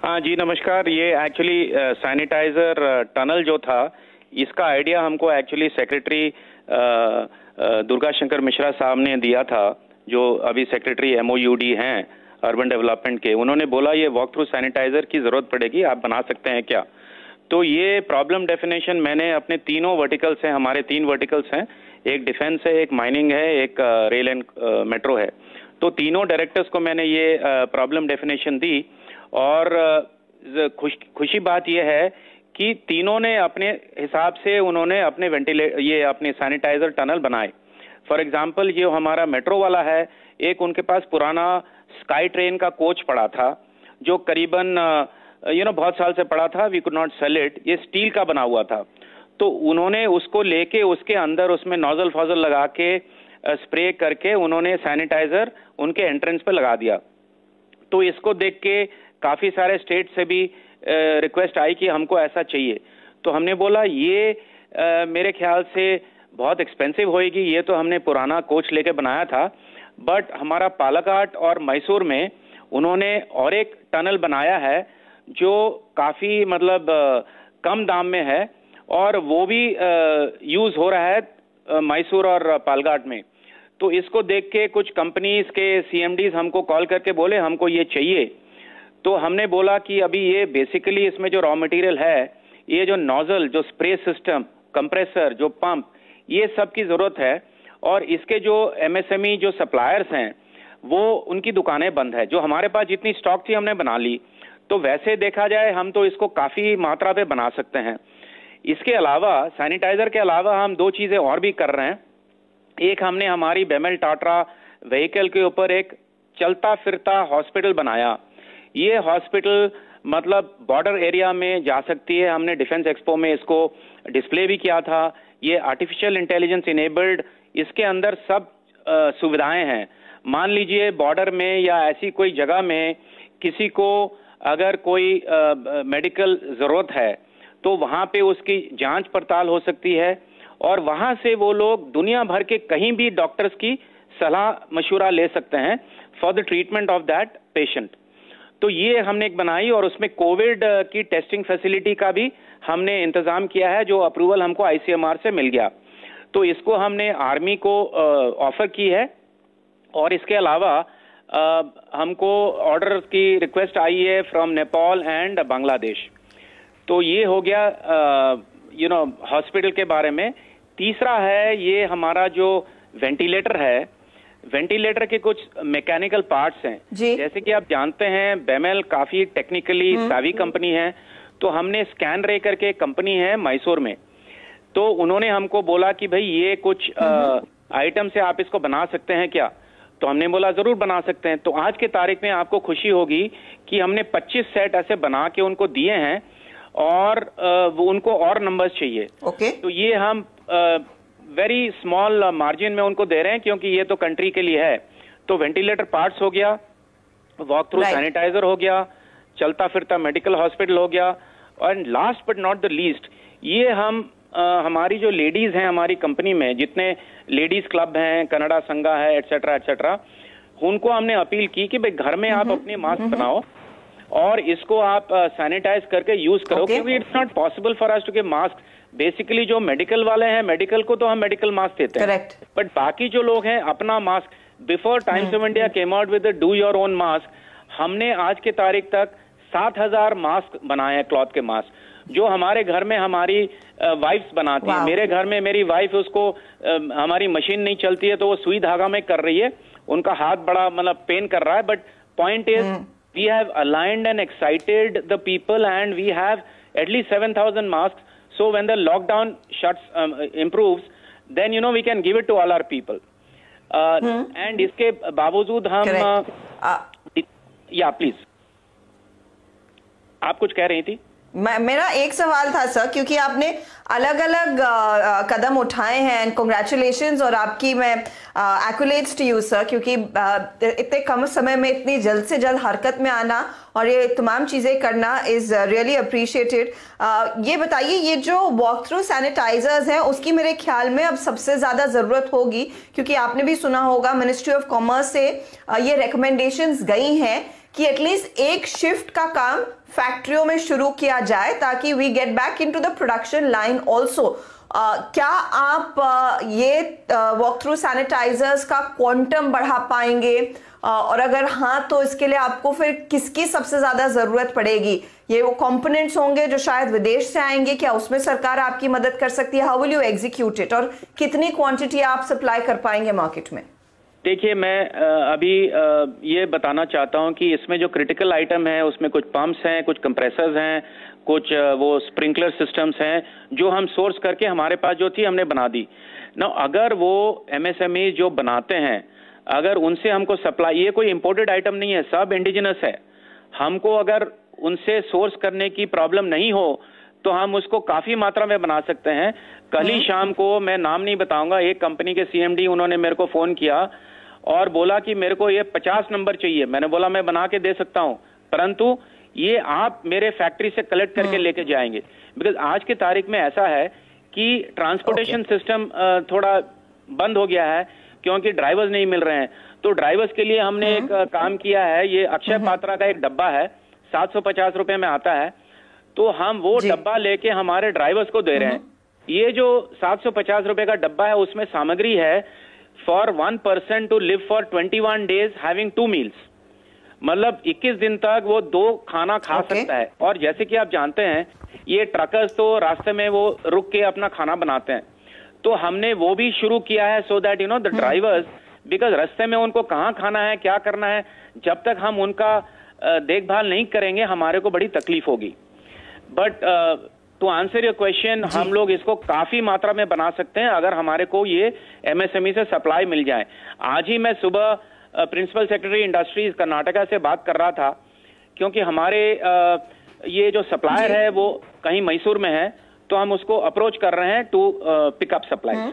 हाँ जी, नमस्कार। ये एक्चुअली सैनिटाइजर टनल जो था, इसका आइडिया हमको एक्चुअली सेक्रेटरी दुर्गा शंकर मिश्रा साहब ने दिया था, जो अभी सेक्रेटरी MOUD हैं अर्बन डेवलपमेंट के। उन्होंने बोला ये वॉक थ्रू सैनिटाइजर की जरूरत पड़ेगी, आप बना सकते हैं क्या? तो ये प्रॉब्लम डेफिनेशन मैंने अपने तीनों वर्टिकल्स हैं, हमारे 3 वर्टिकल्स हैं, एक डिफेंस है, एक माइनिंग है, एक रेल एंड मेट्रो है। तो तीनों डायरेक्टर्स को मैंने ये प्रॉब्लम डेफिनेशन दी और खुशी बात यह है कि तीनों ने अपने हिसाब से उन्होंने अपने अपने सैनिटाइजर टनल बनाए। फॉर एग्जांपल जो हमारा मेट्रो वाला है, एक उनके पास पुराना स्काई ट्रेन का कोच पड़ा था, जो करीबन बहुत साल से पड़ा था, we could not sell it. ये स्टील का बना हुआ था, तो उन्होंने उसको लेके उसके अंदर उसमें नोजल फॉजल लगा के स्प्रे करके उन्होंने सैनिटाइजर उनके एंट्रेंस पे लगा दिया। तो इसको देख के काफी सारे स्टेट से भी रिक्वेस्ट आई कि हमको ऐसा चाहिए। तो हमने बोला ये मेरे ख्याल से बहुत एक्सपेंसिव होएगी, ये तो हमने पुराना कोच लेके बनाया था, बट हमारा पालकाट और मैसूर में उन्होंने और एक टनल बनाया है जो काफी मतलब कम दाम में है, और वो भी यूज हो रहा है मैसूर और पालघाट में। तो इसको देख के कुछ कंपनीज के CMDs हमको कॉल करके बोले हमको ये चाहिए। तो हमने बोला कि अभी ये बेसिकली इसमें जो रॉ मटेरियल है, ये जो नोजल, जो स्प्रे सिस्टम, कंप्रेसर, जो पंप, ये सब की जरूरत है। और इसके जो MSME जो सप्लायर्स हैं, वो उनकी दुकानें बंद है। जो हमारे पास जितनी स्टॉक थी हमने बना ली। तो वैसे देखा जाए हम तो इसको काफी मात्रा पे बना सकते हैं। इसके अलावा सैनिटाइजर के अलावा हम 2 चीजें और भी कर रहे हैं। एक, हमने हमारी बेमेल टाट्रा व्हीकल के ऊपर एक चलता फिरता हॉस्पिटल बनाया। ये हॉस्पिटल मतलब बॉर्डर एरिया में जा सकती है। हमने डिफेंस एक्सपो में इसको डिस्प्ले भी किया था। ये आर्टिफिशियल इंटेलिजेंस इनेबल्ड, इसके अंदर सब सुविधाएं हैं। मान लीजिए बॉर्डर में या ऐसी कोई जगह में किसी को अगर कोई मेडिकल जरूरत है, तो वहां पे उसकी जांच पड़ताल हो सकती है, और वहां से वो लोग दुनिया भर के कहीं भी डॉक्टर्स की सलाह मशवरा ले सकते हैं for the treatment of that patient. तो ये हमने एक बनाई, और उसमें कोविड की टेस्टिंग फैसिलिटी का भी हमने इंतजाम किया है, जो अप्रूवल हमको ICMR से मिल गया। तो इसको हमने आर्मी को ऑफर की है। और इसके अलावा हमको ऑर्डर की रिक्वेस्ट आई है फ्रॉम नेपाल एंड बांग्लादेश। तो ये हो गया हॉस्पिटल के बारे में। तीसरा है ये हमारा जो वेंटिलेटर है, वेंटिलेटर के कुछ मैकेनिकल पार्ट्स हैं। जैसे कि आप जानते हैं बेमेल काफी टेक्निकली सावी कंपनी है। तो हमने स्कैन रे करके कंपनी है मैसूर में, तो उन्होंने हमको बोला कि भाई ये कुछ आइटम से आप इसको बना सकते हैं क्या? तो हमने बोला जरूर बना सकते हैं। तो आज के तारीख में आपको खुशी होगी कि हमने 25 सेट ऐसे बना के उनको दिए हैं, और वो उनको और नंबर्स चाहिए। तो ये हम वेरी स्मॉल मार्जिन में उनको दे रहे हैं, क्योंकि ये तो कंट्री के लिए है। तो वेंटिलेटर पार्ट्स हो गया, वॉक थ्रू सैनिटाइजर हो गया, चलता फिरता मेडिकल हॉस्पिटल हो गया, और last but not the least, ये हम हमारी जो लेडीज हैं हमारी कंपनी में, जितने लेडीज क्लब हैं, कनाडा संघा है, एटसेट्रा एटसेट्रा, उनको हमने अपील की कि भाई घर में आप अपने मास्क बनाओ और इसको आप सैनिटाइज करके यूज करो, क्योंकि it's not possible for us to give mask. Basically जो मेडिकल वाले हैं, मेडिकल को तो हम मेडिकल मास्क देते हैं, बट बाकी जो लोग हैं अपना mask, before times of India came out with do your own mask, हमने आज के तारीख तक 7000 मास्क बनाए हैं, क्लॉथ के मास्क, जो हमारे घर में हमारी वाइफ्स बनाती है। मेरे घर में मेरी वाइफ, उसको हमारी मशीन नहीं चलती है तो वो सुई धागा में कर रही है, उनका हाथ बड़ा मतलब पेन कर रहा है। But point is we have aligned and excited the people, and we have at least 7000 masks. So when the lockdown improves, then we can give it to all our people. And इसके बावजूद हम या please, आप कुछ कह रही थी? मेरा एक सवाल था सर, क्योंकि आपने अलग अलग कदम उठाए हैं, एंड कांग्रेचुलेशंस, और आपकी मैं एक्युलेट्स टू यू सर, क्योंकि इतने कम समय में इतनी जल्द से जल्द हरकत में आना और ये तमाम चीज़ें करना इज़ रियली अप्रिशिएटेड। ये बताइए, ये जो वॉक थ्रू सैनिटाइजर्स हैं उसकी मेरे ख्याल में अब सबसे ज़्यादा ज़रूरत होगी, क्योंकि आपने भी सुना होगा मिनिस्ट्री ऑफ कॉमर्स से ये रिकमेंडेशंस गई हैं कि एटलीस्ट एक शिफ्ट का काम फैक्ट्रियों में शुरू किया जाए ताकि we get back into the production line also. क्या आप ये वॉक थ्रू सैनिटाइजर्स का क्वांटम बढ़ा पाएंगे, और अगर हाँ तो इसके लिए आपको फिर किसकी सबसे ज्यादा जरूरत पड़ेगी? ये वो कंपोनेंट्स होंगे जो शायद विदेश से आएंगे, क्या उसमें सरकार आपकी मदद कर सकती है? How will you execute it, और कितनी क्वांटिटी आप सप्लाई कर पाएंगे मार्केट में? देखिए, मैं अभी ये बताना चाहता हूं कि इसमें जो क्रिटिकल आइटम है उसमें कुछ पंप्स हैं, कुछ कंप्रेसर्स हैं, कुछ वो स्प्रिंकलर सिस्टम्स हैं जो हम सोर्स करके हमारे पास जो थी हमने बना दी ना। अगर वो एमएसएमई जो बनाते हैं, अगर उनसे हमको सप्लाई, ये कोई इंपोर्टेड आइटम नहीं है, सब इंडिजिनस है, हमको अगर उनसे सोर्स करने की प्रॉब्लम नहीं हो तो हम उसको काफी मात्रा में बना सकते हैं। कल ही शाम को, मैं नाम नहीं बताऊंगा, एक कंपनी के सीएमडी उन्होंने मेरे को फोन किया और बोला कि मेरे को ये 50 नंबर चाहिए। मैंने बोला मैं बना के दे सकता हूं, परंतु ये आप मेरे फैक्ट्री से कलेक्ट करके लेके जाएंगे। बिकॉज आज की तारीख में ऐसा है कि ट्रांसपोर्टेशन सिस्टम थोड़ा बंद हो गया है क्योंकि ड्राइवर्स नहीं मिल रहे हैं। तो ड्राइवर्स के लिए हमने एक काम किया है, ये अक्षय पात्रा का एक डब्बा है, 750 रुपए में आता है, तो हम वो डब्बा लेके हमारे ड्राइवर्स को दे रहे हैं। ये जो 750 रुपए का डब्बा है उसमें सामग्री है for 1 person to live for 21 days having 2 meals, मतलब 21 दिन तक वो 2 खाना खा सकता है। और जैसे कि आप जानते हैं ये ट्रकर्स तो रास्ते में वो रुक के अपना खाना बनाते हैं, तो हमने वो भी शुरू किया है so that you know the drivers, because रास्ते में उनको कहाँ खाना है, क्या करना है, जब तक हम उनका देखभाल नहीं करेंगे हमारे को बड़ी तकलीफ होगी। But to answer your question, हम लोग इसको काफी मात्रा में बना सकते हैं अगर हमारे को ये एमएसएमई से सप्लाई मिल जाए। आज ही मैं सुबह प्रिंसिपल सेक्रेटरी इंडस्ट्रीज कर्नाटका से बात कर रहा था, क्योंकि हमारे ये जो सप्लायर है वो कहीं मैसूर में है, तो हम उसको अप्रोच कर रहे हैं टू पिकअप सप्लाई।